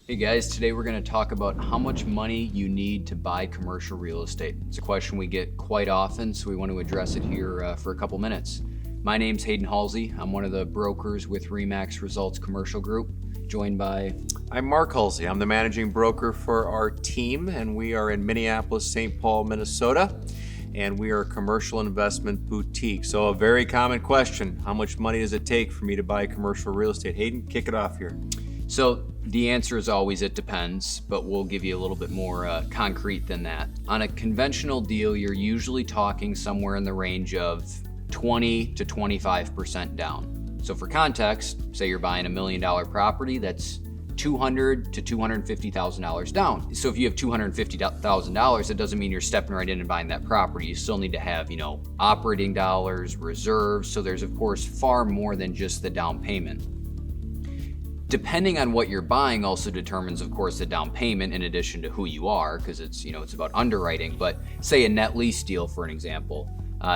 Hey guys, today we're going to talk about how much money you need to buy commercial real estate. It's a question we get quite often, so we want to address it here for a couple minutes. My name's Hayden Hulsey. I'm one of the brokers with RE/MAX Results Commercial Group, joined by... I'm Mark Hulsey. I'm the managing broker for our team, and we are in Minneapolis, St. Paul, Minnesota, and we are a commercial investment boutique. So a very common question, how much money does it take for me to buy commercial real estate? Hayden, kick it off here. So the answer is always it depends, but we'll give you a little bit more concrete than that. On a conventional deal, you're usually talking somewhere in the range of 20 to 25% down. So for context, say you're buying $1 million property, that's $200,000 to $250,000 down. So if you have $250,000, it doesn't mean you're stepping right in and buying that property. You still need to have, operating dollars, reserves. So there's of course far more than just the down payment. Depending on what you're buying also determines, of course, the down payment in addition to who you are, because it's about underwriting. But say a net lease deal, for an example,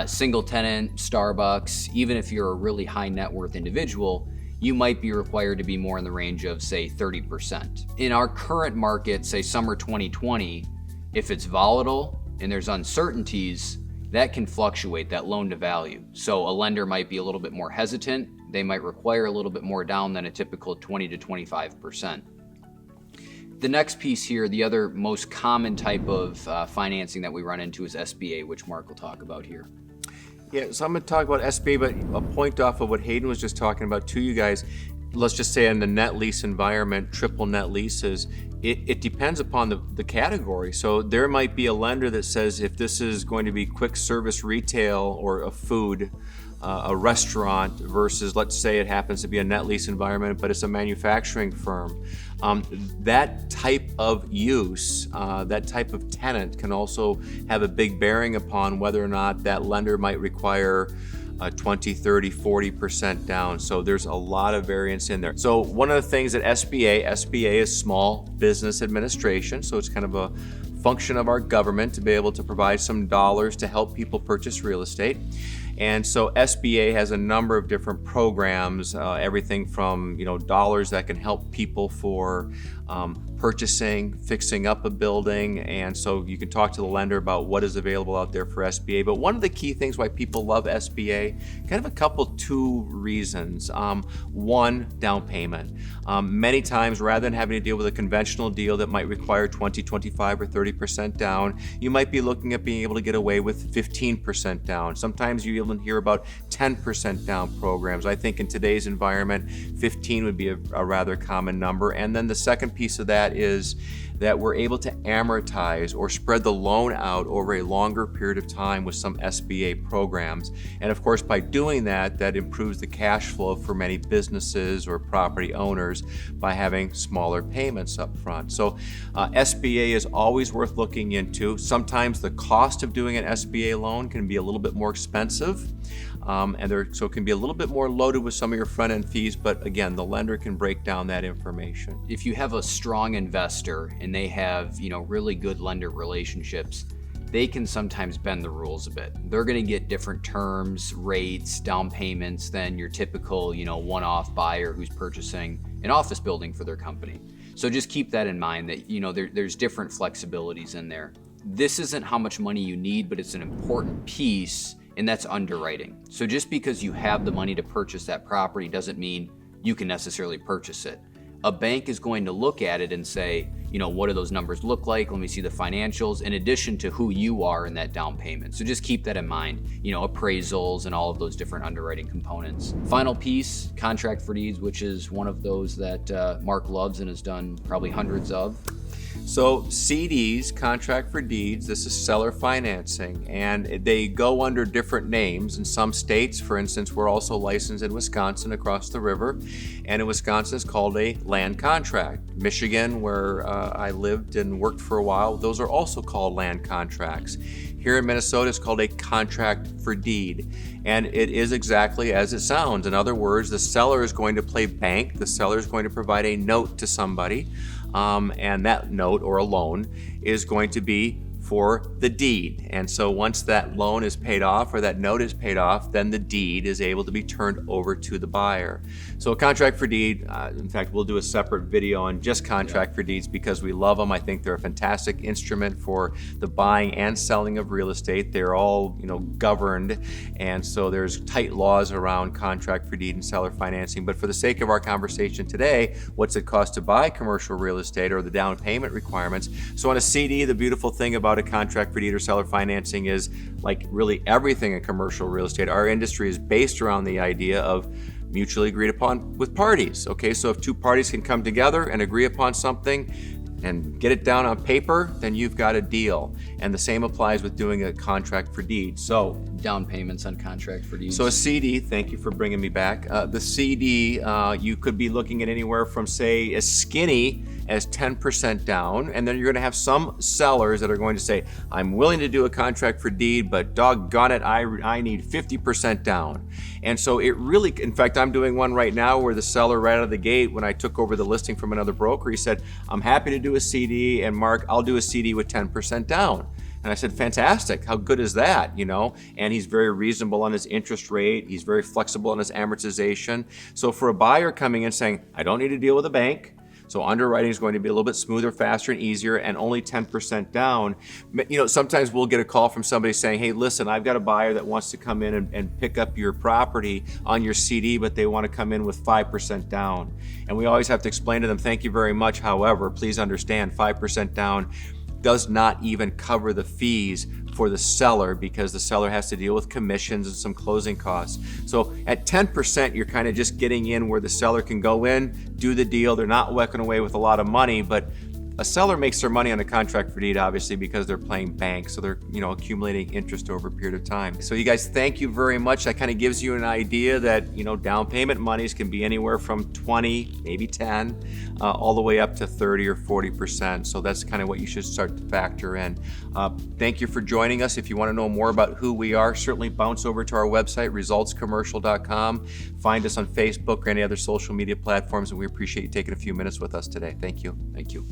single tenant, Starbucks, even if you're a really high net worth individual, you might be required to be more in the range of, say, 30%. In our current market, say summer 2020, if it's volatile and there's uncertainties, that can fluctuate, that loan to value. So a lender might be a little bit more hesitant. They might require a little bit more down than a typical 20 to 25%. The next piece here, the other most common type of financing that we run into is SBA, which Mark will talk about here. Yeah, so I'm going to talk about SBA, but a point off of what Hayden was just talking about to you guys. Let's just say in the net lease environment, triple net leases, it depends upon the category. So there might be a lender that says if this is going to be quick service retail or a food, a restaurant versus, let's say it happens to be a net lease environment, but it's a manufacturing firm. That type of use, that type of tenant can also have a big bearing upon whether or not that lender might require 20, 30, 40% down. So there's a lot of variance in there. So one of the things that SBA is Small Business Administration. So it's kind of a function of our government to be able to provide some dollars to help people purchase real estate. And so SBA has a number of different programs, everything from dollars that can help people for purchasing, fixing up a building, and so you can talk to the lender about what is available out there for SBA. But one of the key things why people love SBA, kind of two reasons. One, down payment. Many times, rather than having to deal with a conventional deal that might require 20, 25, or 30% down, you might be looking at being able to get away with 15% down. Sometimes you even hear about 10% down programs. I think in today's environment, 15 would be a rather common number. And then the second piece of that is that we're able to amortize or spread the loan out over a longer period of time with some SBA programs. And of course, by doing that, that improves the cash flow for many businesses or property owners by having smaller payments up front. So SBA is always worth looking into. Sometimes the cost of doing an SBA loan can be a little bit more expensive. So it can be a little bit more loaded with some of your front-end fees, but again, the lender can break down that information. If you have a strong investor and they have, really good lender relationships, they can sometimes bend the rules a bit. They're going to get different terms, rates, down payments than your typical, one-off buyer who's purchasing an office building for their company. So just keep that in mind that, there's different flexibilities in there. This isn't how much money you need, but it's an important piece, and that's underwriting. So just because you have the money to purchase that property doesn't mean you can necessarily purchase it. A bank is going to look at it and say, what do those numbers look like? Let me see the financials in addition to who you are in that down payment. So just keep that in mind, appraisals and all of those different underwriting components. Final piece, contract for deeds, which is one of those that Mark loves and has done probably hundreds of. So CDs, contract for deeds, this is seller financing, and they go under different names. In some states, for instance, we're also licensed in Wisconsin across the river, and in Wisconsin it's called a land contract. Michigan, where I lived and worked for a while, those are also called land contracts. Here in Minnesota, it's called a contract for deed, and it is exactly as it sounds. In other words, the seller is going to play bank, the seller is going to provide a note to somebody, and that note or a loan is going to be for the deed. And so once that loan is paid off or that note is paid off, then the deed is able to be turned over to the buyer. So a contract for deed, in fact, we'll do a separate video on just contract for deeds because we love them. I think they're a fantastic instrument for the buying and selling of real estate. They're all, governed, and so there's tight laws around contract for deed and seller financing. But for the sake of our conversation today, what's it cost to buy commercial real estate or the down payment requirements? So on a CD, the beautiful thing about a contract for deed or seller financing is, like really everything in commercial real estate, our industry is based around the idea of mutually agreed upon with parties. Okay, so if two parties can come together and agree upon something and get it down on paper, then you've got a deal. And the same applies with doing a contract for deed. So down payments on contract for deeds. So a CD, thank you for bringing me back. The CD, you could be looking at anywhere from, say, as skinny as 10% down, and then you're gonna have some sellers that are going to say, I'm willing to do a contract for deed, but doggone it, I need 50% down. And so it really, in fact, I'm doing one right now where the seller right out of the gate, when I took over the listing from another broker, he said, I'm happy to do a CD, and Mark, I'll do a CD with 10% down. And I said, fantastic, how good is that, And he's very reasonable on his interest rate, he's very flexible on his amortization. So for a buyer coming in saying, I don't need to deal with a bank, so underwriting is going to be a little bit smoother, faster, and easier, and only 10% down. Sometimes we'll get a call from somebody saying, hey, listen, I've got a buyer that wants to come in and pick up your property on your CD, but they want to come in with 5% down. And we always have to explain to them, thank you very much. However, please understand, 5% down does not even cover the fees for the seller because the seller has to deal with commissions and some closing costs. So at 10%, you're kind of just getting in where the seller can go in, do the deal. They're not walking away with a lot of money, but a seller makes their money on a contract for deed, obviously, because they're playing bank, so they're accumulating interest over a period of time. So you guys, thank you very much. That kind of gives you an idea that down payment monies can be anywhere from 20, maybe 10, all the way up to 30 or 40%. So that's kind of what you should start to factor in. Thank you for joining us. If you want to know more about who we are, certainly bounce over to our website, resultscommercial.com. Find us on Facebook or any other social media platforms, and we appreciate you taking a few minutes with us today. Thank you. Thank you.